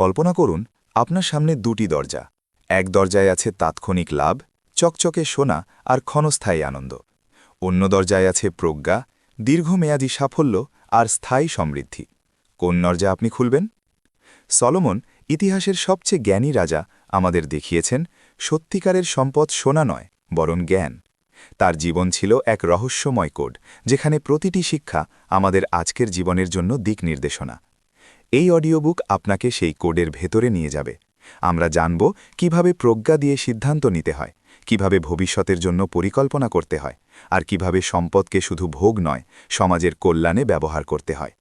কল্পনা করুন আপনার সামনে দুটি দরজা। এক দরজায় আছে তাৎক্ষণিক লাভ, চকচকে সোনা আর ক্ষণস্থায়ী আনন্দ। অন্য দরজায় আছে প্রজ্ঞা, দীর্ঘমেয়াদী সাফল্য আর স্থায়ী সমৃদ্ধি। কোন দরজা আপনি খুলবেন? সলোমন, ইতিহাসের সবচেয়ে জ্ঞানী রাজা, আমাদের দেখিয়েছেন সত্যিকারের সম্পদ সোনা নয়, বরং জ্ঞান। তার জীবন ছিল এক রহস্যময় কোড, যেখানে প্রতিটি শিক্ষা আমাদের আজকের জীবনের জন্য দিক নির্দেশনা। এই অডিওবুক আপনাকে সেই কোডের ভেতরে নিয়ে যাবে। আমরা জানব কিভাবে প্রজ্ঞা দিয়ে সিদ্ধান্ত নিতে হয়, কিভাবে ভবিষ্যতের জন্য পরিকল্পনা করতে হয়, আর কিভাবে সম্পদকে শুধু ভোগ নয়, সমাজের কল্যাণে ব্যবহার করতে হয়।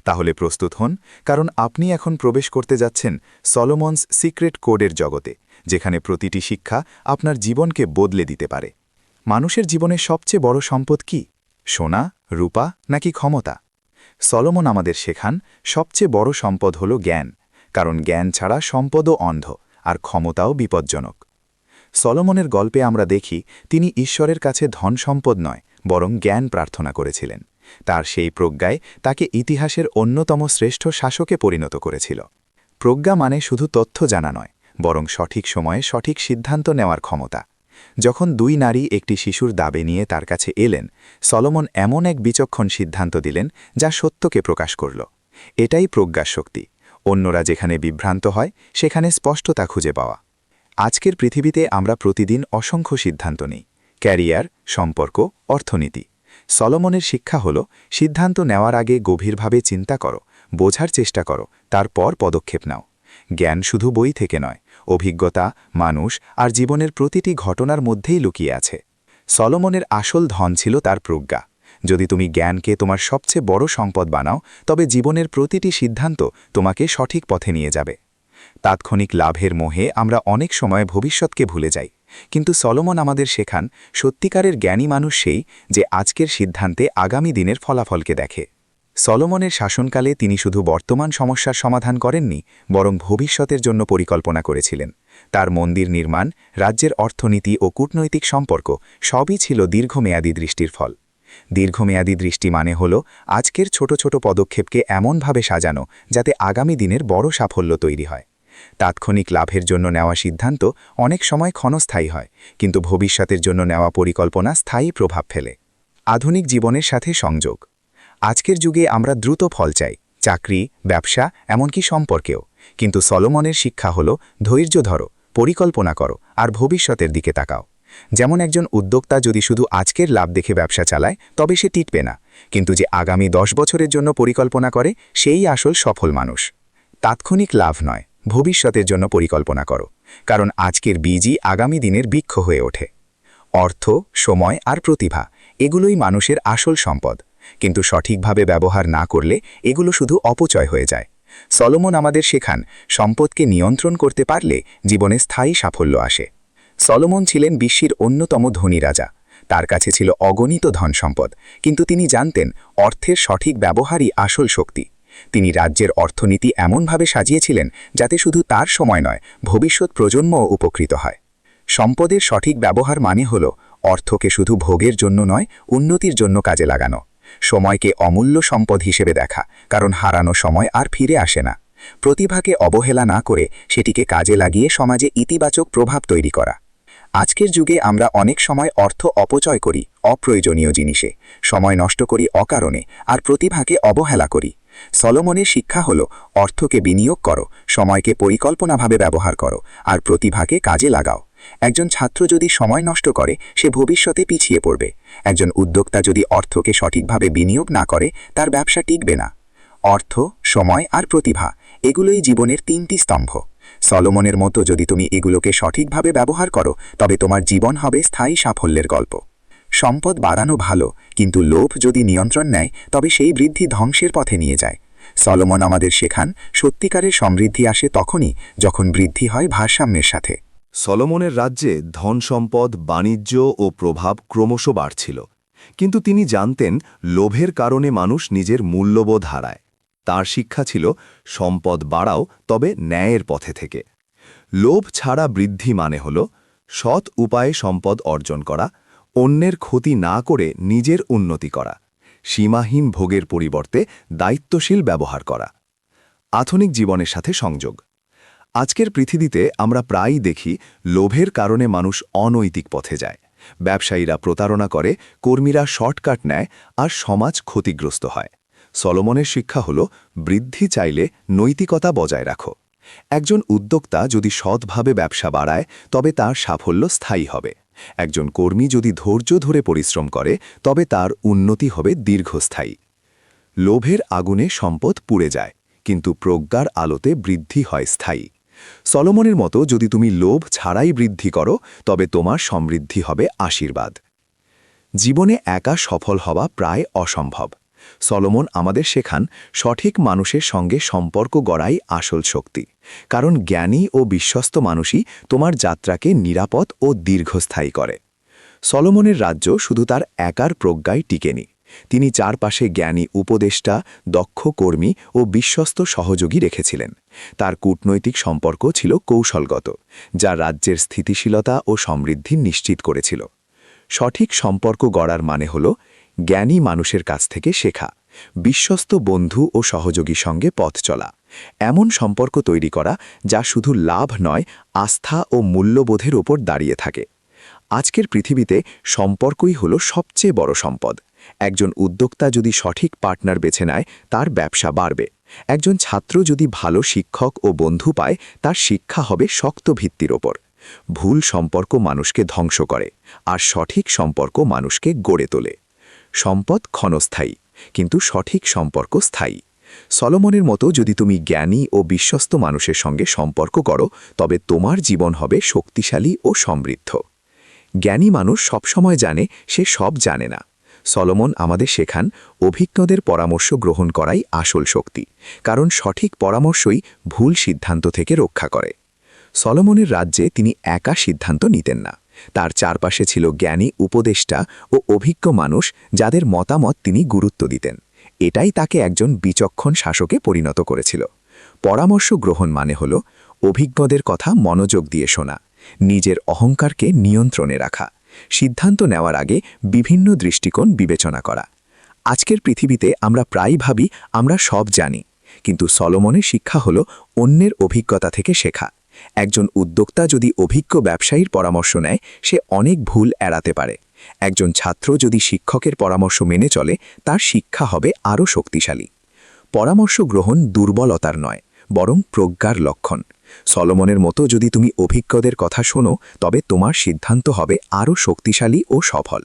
তাহলে প্রস্তুত হন, কারণ আপনি এখন প্রবেশ করতে যাচ্ছেন সলোমনস সিক্রেট কোডের জগতে, যেখানে প্রতিটি শিক্ষা আপনার জীবনকে বদলে দিতে পারে। মানুষের জীবনে সবচেয়ে বড় সম্পদ কি? সোনা, রূপা নাকি ক্ষমতা? সলোমন আমাদের শেখান সবচেয়ে বড় সম্পদ হল জ্ঞান, কারণ জ্ঞান ছাড়া সম্পদও অন্ধ আর ক্ষমতাও বিপজ্জনক। সলোমনের গল্পে আমরা দেখি তিনি ঈশ্বরের কাছে ধন সম্পদ নয়, বরং জ্ঞান প্রার্থনা করেছিলেন। তার সেই প্রজ্ঞায় তাকে ইতিহাসের অন্যতম শ্রেষ্ঠ শাসকে পরিণত করেছিল। প্রজ্ঞা মানে শুধু তথ্য জানা নয়, বরং সঠিক সময়ে সঠিক সিদ্ধান্ত নেওয়ার ক্ষমতা। যখন দুই নারী একটি শিশুর দাবে নিয়ে তার কাছে এলেন, সলোমন এমন এক বিচক্ষণ সিদ্ধান্ত দিলেন যা সত্যকে প্রকাশ করল। এটাই প্রজ্ঞার শক্তি। অন্যরা যেখানে বিভ্রান্ত হয়, সেখানে স্পষ্টতা খুঁজে পাওয়া। আজকের পৃথিবীতে আমরা প্রতিদিন অসংখ্য সিদ্ধান্ত নিই: ক্যারিয়ার, সম্পর্ক, অর্থনীতি। সলোমনের শিক্ষা হল সিদ্ধান্ত নেওয়ার আগে গভীরভাবে চিন্তা করো, বোঝার চেষ্টা করো, তারপর পদক্ষেপ নাও। জ্ঞান শুধু বই থেকে নয়, অভিজ্ঞতা, মানুষ আর জীবনের প্রতিটি ঘটনার মধ্যেই লুকিয়ে আছে। সলোমনের আসল ধন ছিল তার প্রজ্ঞা। যদি তুমি জ্ঞানকে তোমার সবচেয়ে বড় সম্পদ বানাও, তবে জীবনের প্রতিটি সিদ্ধান্ত তোমাকে সঠিক পথে নিয়ে যাবে। তাৎক্ষণিক লাভের মোহে আমরা অনেক সময় ভবিষ্যৎকে ভুলে যাই, কিন্তু সলোমন আমাদের শেখান সত্যিকারের জ্ঞানী মানুষ সেই যে আজকের সিদ্ধান্তে আগামী দিনের ফলাফলকে দেখে। সলোমনের শাসনকালে তিনি শুধু বর্তমান সমস্যার সমাধান করেননি, বরং ভবিষ্যতের জন্য পরিকল্পনা করেছিলেন। তার মন্দির নির্মাণ, রাজ্যের অর্থনীতি ও কূটনৈতিক সম্পর্ক সবই ছিল দীর্ঘমেয়াদী দৃষ্টির ফল। দীর্ঘমেয়াদী দৃষ্টি মানে হল আজকের ছোট ছোট পদক্ষেপকে এমনভাবে সাজানো যাতে আগামী দিনের বড় সাফল্য তৈরি হয়। তাৎক্ষণিক লাভের জন্য নেওয়া সিদ্ধান্ত অনেক সময় ক্ষণস্থায়ী হয়, কিন্তু ভবিষ্যতের জন্য নেওয়া পরিকল্পনা স্থায়ী প্রভাব ফেলে। আধুনিক জীবনের সাথে সংযোগ। আজকের যুগে আমরা দ্রুত ফল চাই, চাকরি, ব্যবসা, এমনকি সম্পর্কেও। কিন্তু সলোমনের শিক্ষা হল ধৈর্য ধরো, পরিকল্পনা করো আর ভবিষ্যতের দিকে তাকাও। যেমন একজন উদ্যোক্তা যদি শুধু আজকের লাভ দেখে ব্যবসা চালায়, তবে সে টিকবে না, কিন্তু যে আগামী 10 বছরের জন্য পরিকল্পনা করে, সেই আসল সফল মানুষ। তাৎক্ষণিক লাভ নয়, ভবিষ্যতের জন্য পরিকল্পনা করো, কারণ আজকের বীজই আগামী দিনের বৃক্ষ হয়ে ওঠে। অর্থ, সময় আর প্রতিভা, এগুলোই মানুষের আসল সম্পদ, কিন্তু সঠিকভাবে ব্যবহার না করলে এগুলো শুধু অপচয় হয়ে যায়। সলোমন আমাদের শেখান সম্পদকে নিয়ন্ত্রণ করতে পারলে জীবনে স্থায়ী সাফল্য আসে। সলোমন ছিলেন বিশ্বের অন্যতম ধনী রাজা। তার কাছে ছিল অগণিত ধন সম্পদ, কিন্তু তিনি জানতেন অর্থের সঠিক ব্যবহারই আসল শক্তি। তিনি রাজ্যের অর্থনীতি এমনভাবে সাজিয়েছিলেন যাতে শুধু তার সময় নয়, ভবিষ্যৎ প্রজন্মও উপকৃত হয়। সম্পদের সঠিক ব্যবহার মানে হল অর্থকে শুধু ভোগের জন্য নয়, উন্নতির জন্য কাজে লাগানো। সময়কে অমূল্য সম্পদ হিসেবে দেখা, কারণ হারানো সময় আর ফিরে আসে না। প্রতিভাকে অবহেলা না করে সেটিকে কাজে লাগিয়ে সমাজে ইতিবাচক প্রভাব তৈরি করা। আজকের যুগে আমরা অনেক সময় অর্থ অপচয় করি অপ্রয়োজনীয় জিনিসে, সময় নষ্ট করি অকারণে, আর প্রতিভাকে অবহেলা করি। সলোমনের শিক্ষা হল অর্থকে বিনিয়োগ করো, সময়কে পরিকল্পনাভাবে ব্যবহার করো, আর প্রতিভাকে কাজে লাগাও। একজন ছাত্র যদি সময় নষ্ট করে, সে ভবিষ্যতে পিছিয়ে পড়বে। একজন উদ্যোক্তা যদি অর্থকে সঠিকভাবে বিনিয়োগ না করে, তার ব্যবসা টিকবে না। অর্থ, সময় আর প্রতিভা, এগুলোই জীবনের 3টি স্তম্ভ। সলোমনের মতো যদি তুমি এগুলোকে সঠিকভাবে ব্যবহার করো, তবে তোমার জীবন হবে স্থায়ী সাফল্যের গল্প। সম্পদ বাড়ানো ভালো, কিন্তু লোভ যদি নিয়ন্ত্রণ নেয়, তবে সেই বৃদ্ধি ধ্বংসের পথে নিয়ে যায়। সলোমন আমাদের শেখান সত্যিকারের সমৃদ্ধি আসে তখনই যখন বৃদ্ধি হয় ভারসাম্যের সাথে। সলোমনের রাজ্যে ধন সম্পদ, বাণিজ্য ও প্রভাব ক্রমশ বাড়ছিল, কিন্তু তিনি জানতেন লোভের কারণে মানুষ নিজের মূল্যবোধ হারায়। তার শিক্ষা ছিল সম্পদ বাড়াও, তবে ন্যায়ের পথে থেকে। লোভ ছাড়া বৃদ্ধি মানে হল সৎ উপায়ে সম্পদ অর্জন করা, অন্যের ক্ষতি না করে নিজের উন্নতি করা, সীমাহীন ভোগের পরিবর্তে দায়িত্বশীল ব্যবহার করা। আধুনিক জীবনের সাথে সংযোগ। আজকের পৃথিবীতে আমরা প্রায়ই দেখি লোভের কারণে মানুষ অনৈতিক পথে যায়। ব্যবসায়ীরা প্রতারণা করে, কর্মীরা শর্টকাট নেয়, আর সমাজ ক্ষতিগ্রস্ত হয়। সলোমনের শিক্ষা হল, বৃদ্ধি চাইলে নৈতিকতা বজায় রাখো। একজন উদ্যোক্তা যদি সৎভাবে ব্যবসা বাড়ায়, তবে তার সাফল্য স্থায়ী হবে। একজন কর্মী যদি ধৈর্য ধরে পরিশ্রম করে, তবে তার উন্নতি হবে দীর্ঘস্থায়ী। লোভের আগুনে সম্পদ পুড়ে যায়, কিন্তু প্রজ্ঞার আলোতে বৃদ্ধি হয় স্থায়ী। সলোমনের মতো যদি তুমি লোভ ছাড়াই বৃদ্ধি করো, তবে তোমার সমৃদ্ধি হবে আশীর্বাদ। জীবনে একা সফল হওয়া প্রায় অসম্ভব। সলোমন আমাদের শেখান, সঠিক মানুষের সঙ্গে সম্পর্ক গড়াই আসল শক্তি। কারণ জ্ঞানী ও বিশ্বস্ত মানুষই তোমার যাত্রাকে নিরাপদ ও দীর্ঘস্থায়ী করে। সলোমনের রাজ্য শুধু তার একার প্রজ্ঞায় টিকেনি। তিনি চারপাশে জ্ঞানী উপদেষ্টা, দক্ষ কর্মী ও বিশ্বস্ত সহযোগী রেখেছিলেন। তার কূটনৈতিক সম্পর্ক ছিল কৌশলগত, যা রাজ্যের স্থিতিশীলতা ও সমৃদ্ধি নিশ্চিত করেছিল। সঠিক সম্পর্ক গড়ার মানে হল জ্ঞানী মানুষের কাছ থেকে শেখা, বিশ্বস্ত বন্ধু ও সহযোগীর সঙ্গে পথ চলা, এমন সম্পর্ক তৈরি করা যা শুধু লাভ নয়, আস্থা ও মূল্যবোধের ওপর দাঁড়িয়ে থাকে। আজকের পৃথিবীতে সম্পর্কই হল সবচেয়ে বড় সম্পদ। একজন উদ্যোক্তা যদি সঠিক পার্টনার বেছে নেয়, তার ব্যবসা বাড়বে। একজন ছাত্র যদি ভালো শিক্ষক ও বন্ধু পায়, তার শিক্ষা হবে শক্ত ভিত্তির ওপর। ভুল সম্পর্ক মানুষকে ধ্বংস করে, আর সঠিক সম্পর্ক মানুষকে গড়ে তোলে। সম্পদ ক্ষণস্থায়ী, কিন্তু সঠিক সম্পর্ক স্থায়ী। সলোমনের মতো যদি তুমি জ্ঞানী ও বিশ্বস্ত মানুষের সঙ্গে সম্পর্ক করো, তবে তোমার জীবন হবে শক্তিশালী ও সমৃদ্ধ। জ্ঞানী মানুষ সবসময় জানে সে সব জানে না। সলোমন আমাদের শেখান, অভিজ্ঞদের পরামর্শ গ্রহণ করাই আসল শক্তি, কারণ সঠিক পরামর্শই ভুল সিদ্ধান্ত থেকে রক্ষা করে। সলোমনের রাজ্যে তিনি একা সিদ্ধান্ত নিতেন না। তার চারপাশে ছিল জ্ঞানী উপদেষ্টা ও অভিজ্ঞ মানুষ, যাদের মতামত তিনি গুরুত্ব দিতেন। এটাই তাকে একজন বিচক্ষণ শাসকে পরিণত করেছিল। পরামর্শ গ্রহণ মানে হল অভিজ্ঞদের কথা মনোযোগ দিয়ে শোনা, নিজের অহংকারকে নিয়ন্ত্রণে রাখা, সিদ্ধান্ত নেওয়ার আগে বিভিন্ন দৃষ্টিকোণ বিবেচনা করা। আজকের পৃথিবীতে আমরা প্রায়ই ভাবি আমরা সব জানি, কিন্তু সলোমনের শিক্ষা হল অন্যের অভিজ্ঞতা থেকে শেখা। একজন উদ্যোক্তা যদি অভিজ্ঞ ব্যবসায়ীর পরামর্শ নেয়, সে অনেক ভুল এড়াতে পারে। একজন ছাত্র যদি শিক্ষকের পরামর্শ মেনে চলে, তার শিক্ষা হবে আরও শক্তিশালী। পরামর্শ গ্রহণ দুর্বলতার নয়, বরং প্রজ্ঞার লক্ষণ। সলোমনের মতো যদি তুমি অভিজ্ঞদের কথা শোনো, তবে তোমার সিদ্ধান্ত হবে আরও শক্তিশালী ও সফল।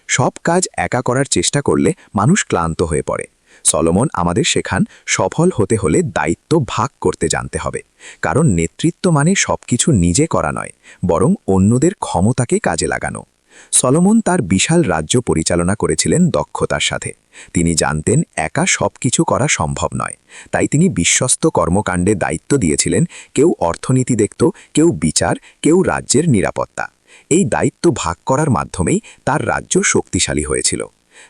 সব কাজ একা করার চেষ্টা করলে মানুষ ক্লান্ত হয়ে পড়ে। সলোমন আমাদের শেখান, সফল হতে হলে দায়িত্ব ভাগ করতে জানতে হবে। কারণ নেতৃত্ব মানে সবকিছু নিজে করা নয়, বরং অন্যদের ক্ষমতাকে কাজে লাগানো। সলোমন তার বিশাল রাজ্য পরিচালনা করেছিলেন দক্ষতার সাথে। তিনি জানতেন একা সবকিছু করা সম্ভব নয়, তাই তিনি বিশ্বস্ত কর্মকাণ্ডে দায়িত্ব দিয়েছিলেন। কেউ অর্থনীতি দেখত, কেউ বিচার, কেউ রাজ্যের নিরাপত্তা। এই দায়িত্ব ভাগ করার মাধ্যমেই তার রাজ্য শক্তিশালী হয়েছিল।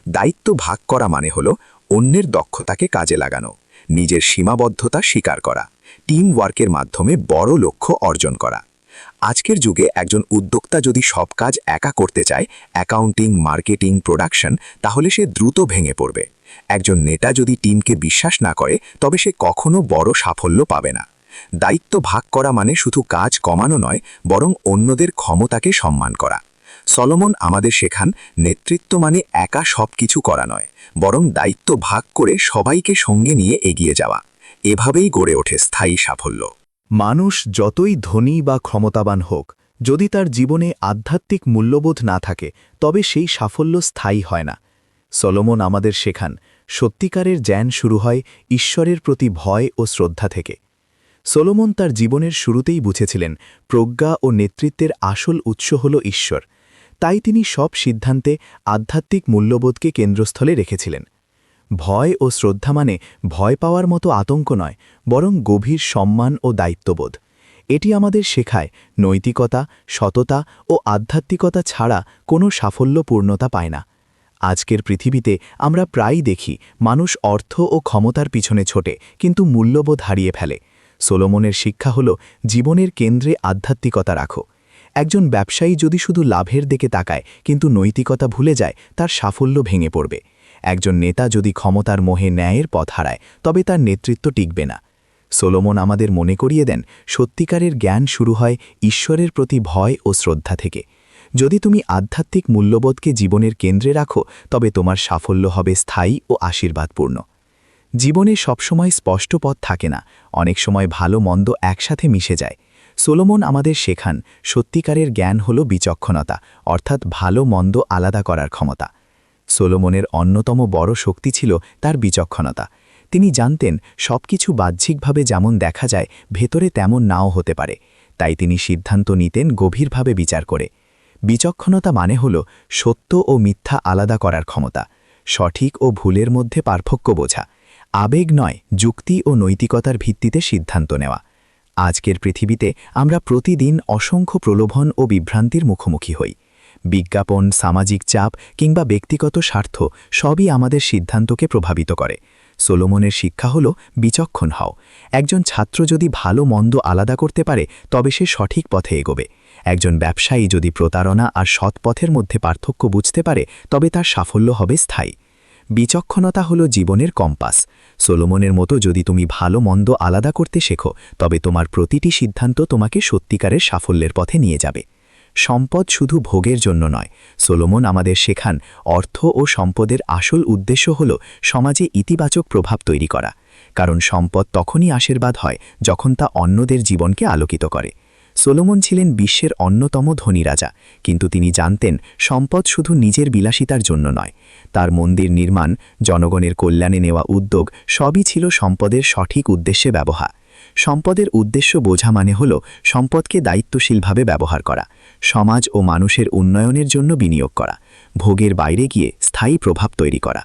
দায়িত্ব ভাগ করা মানে হল অন্যের দক্ষতাকে কাজে লাগানো, নিজের সীমাবদ্ধতা স্বীকার করা, টিম ওয়ার্কের মাধ্যমে বড় লক্ষ্য অর্জন করা। আজকের যুগে একজন উদ্যোক্তা যদি সব কাজ একা করতে চায়, অ্যাকাউন্টিং, মার্কেটিং, প্রোডাকশন, তাহলে সে দ্রুত ভেঙে পড়বে। একজন নেতা যদি টিমকে বিশ্বাস না করে, তবে সে কখনো বড় সাফল্য পাবে না। দায়িত্ব ভাগ করা মানে শুধু কাজ কমানো নয়, বরং অন্যদের ক্ষমতাকে সম্মান করা। সলোমন আমাদের শেখান, নেতৃত্ব মানে একা সবকিছু করা নয়, বরং দায়িত্ব ভাগ করে সবাইকে সঙ্গে নিয়ে এগিয়ে যাওয়া। এভাবেই গড়ে ওঠে স্থায়ী সাফল্য। মানুষ যতই ধনী বা ক্ষমতাবান হোক, যদি তার জীবনে আধ্যাত্মিক মূল্যবোধ না থাকে, তবে সেই সাফল্য স্থায়ী হয় না। সলোমন আমাদের শেখান, সত্যিকারের জ্ঞান শুরু হয় ঈশ্বরের প্রতি ভয় ও শ্রদ্ধা থেকে। সলোমন তার জীবনের শুরুতেই বুঝেছিলেন, প্রজ্ঞা ও নেতৃত্বের আসল উৎস হল ঈশ্বর। তাই তিনি সব সিদ্ধান্তে আধ্যাত্মিক মূল্যবোধকে কেন্দ্রস্থলে রেখেছিলেন। ভয় ও শ্রদ্ধা মানে ভয় পাওয়ার মতো আতঙ্ক নয়, বরং গভীর সম্মান ও দায়িত্ববোধ। এটি আমাদের শেখায়, নৈতিকতা, সততা ও আধ্যাত্মিকতা ছাড়া কোনো সাফল্য পূর্ণতা পায় না। আজকের পৃথিবীতে আমরা প্রায়ই দেখি মানুষ অর্থ ও ক্ষমতার পিছনে ছোটে, কিন্তু মূল্যবোধ হারিয়ে ফেলে। সলোমনের শিক্ষা হল, জীবনের কেন্দ্রে আধ্যাত্মিকতা রাখো। একজন ব্যবসায়ী যদি শুধু লাভের দিকে তাকায় কিন্তু নৈতিকতা ভুলে যায়, তার সাফল্য ভেঙে পড়বে। একজন নেতা যদি ক্ষমতার মোহে ন্যায়ের পথ হারায়, তবে তার নেতৃত্ব টিকবে না। সোলোমন আমাদের মনে করিয়ে দেন সত্যিকারের জ্ঞান শুরু হয় ঈশ্বরের প্রতি ভয় ও শ্রদ্ধা থেকে। যদি তুমি আধ্যাত্মিক মূল্যবোধকে জীবনের কেন্দ্রে রাখো তবে তোমার সাফল্য হবে স্থায়ী ও আশীর্বাদপূর্ণ। জীবনে সবসময় স্পষ্ট পথ থাকে না, অনেক সময় ভালো মন্দ একসাথে মিশে যায়। সোলোমন আমাদের শেখান সত্যিকারের জ্ঞান হল বিচক্ষণতা, অর্থাৎ ভালো মন্দ আলাদা করার ক্ষমতা। সোলোমনের অন্যতম বড় শক্তি ছিল তার বিচক্ষণতা। তিনি জানতেন সবকিছু বাহ্যিকভাবে যেমন দেখা যায় ভেতরে তেমন নাও হতে পারে, তাই তিনি সিদ্ধান্ত নিতেন গভীরভাবে বিচার করে। বিচক্ষণতা মানে হল সত্য ও মিথ্যা আলাদা করার ক্ষমতা, সঠিক ও ভুলের মধ্যে পার্থক্য বোঝা, আবেগ নয় যুক্তি ও নৈতিকতার ভিত্তিতে সিদ্ধান্ত নেওয়া। আজকের পৃথিবীতে আমরা প্রতিদিন অসংখ্য প্রলোভন ও বিভ্রান্তির মুখোমুখি হই। বিজ্ঞাপন, সামাজিক চাপ কিংবা ব্যক্তিগত স্বার্থ সবই আমাদের সিদ্ধান্তকে প্রভাবিত করে। সোলোমনের শিক্ষা হল বিচক্ষণ হও। একজন ছাত্র যদি ভালো মন্দ আলাদা করতে পারে তবে সে সঠিক পথে এগোবে। একজন ব্যবসায়ী যদি প্রতারণা আর সৎ পথের মধ্যে পার্থক্য বুঝতে পারে তবে তার সাফল্য হবে স্থায়ী। বিচক্ষণতা হল জীবনের কম্পাস। সোলোমনের মতো যদি তুমি ভালো মন্দ আলাদা করতে শেখো তবে তোমার প্রতিটি সিদ্ধান্ত তোমাকে সত্যিকারের সাফল্যের পথে নিয়ে যাবে। সম্পদ শুধু ভোগের জন্য নয়। সোলোমন আমাদের শেখান অর্থ ও সম্পদের আসল উদ্দেশ্য হল সমাজে ইতিবাচক প্রভাব তৈরি করা, কারণ সম্পদ তখনই আশীর্বাদ হয় যখন তা অন্যদের জীবনকে আলোকিত করে। সোলোমন ছিলেন বিশ্বের অন্যতম ধনী রাজা, কিন্তু তিনি জানতেন সম্পদ শুধু নিজের বিলাসিতার জন্য নয়। তার মন্দির নির্মাণ, জনগণের কল্যাণে নেওয়া উদ্যোগ সবই ছিল সম্পদের সঠিক উদ্দেশ্যে ব্যবহার। সম্পদের উদ্দেশ্য বোঝা মানে হল সম্পদকে দায়িত্বশীলভাবে ব্যবহার করা, সমাজ ও মানুষের উন্নয়নের জন্য বিনিয়োগ করা, ভোগের বাইরে গিয়ে স্থায়ী প্রভাব তৈরি করা।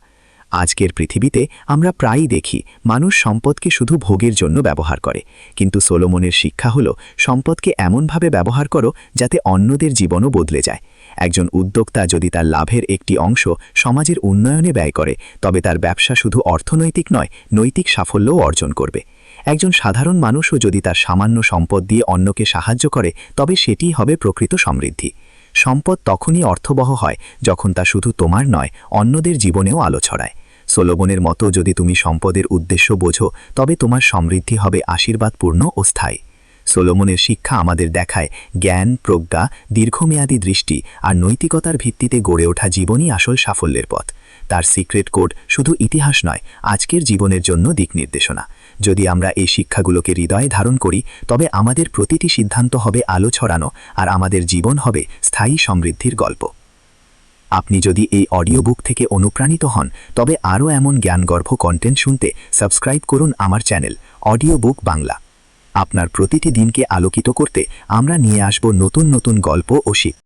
আজকের পৃথিবীতে আমরা প্রায়ই দেখি মানুষ সম্পদকে শুধু ভোগের জন্য ব্যবহার করে, কিন্তু সোলোমনের শিক্ষা হল সম্পদকে এমনভাবে ব্যবহার করো যাতে অন্যদের জীবনও বদলে যায়। একজন উদ্যোক্তা যদি তার লাভের একটি অংশ সমাজের উন্নয়নে ব্যয় করে তবে তার ব্যবসা শুধু অর্থনৈতিক নয়, নৈতিক সাফল্যও অর্জন করবে। একজন সাধারণ মানুষও যদি তার সামান্য সম্পদ দিয়ে অন্যকে সাহায্য করে তবে সেটিই হবে প্রকৃত সমৃদ্ধি। সম্পদ তখনই অর্থবহ হয় যখন তা শুধু তোমার নয়, অন্যদের জীবনেও আলো ছড়ায়। সোলোমনের মতো যদি তুমি সম্পদের উদ্দেশ্য বোঝো তবে তোমার সমৃদ্ধি হবে আশীর্বাদপূর্ণ ও স্থায়ী। সোলোমনের শিক্ষা আমাদের দেখায় জ্ঞান, প্রজ্ঞা, দীর্ঘমেয়াদী দৃষ্টি আর নৈতিকতার ভিত্তিতে গড়ে ওঠা জীবনই আসল সাফল্যের পথ। তার সিক্রেট কোড শুধু ইতিহাস নয়, আজকের জীবনের জন্য দিক নির্দেশনা। যদি আমরা এই শিক্ষাগুলোকে হৃদয়ে ধারণ করি তবে আমাদের প্রতিটি সিদ্ধান্ত হবে আলো ছড়ানো আর আমাদের জীবন হবে স্থায়ী সমৃদ্ধির গল্প। আপনি যদি এই অডিও বুক থেকে অনুপ্রাণিত হন তবে আরও এমন জ্ঞানগর্ভ কন্টেন্ট শুনতে সাবস্ক্রাইব করুন আমার চ্যানেল অডিও বুক বাংলা। আপনার প্রতিটি দিনকে আলোকিত করতে আমরা নিয়ে আসব নতুন নতুন গল্প ও শিক্ষা।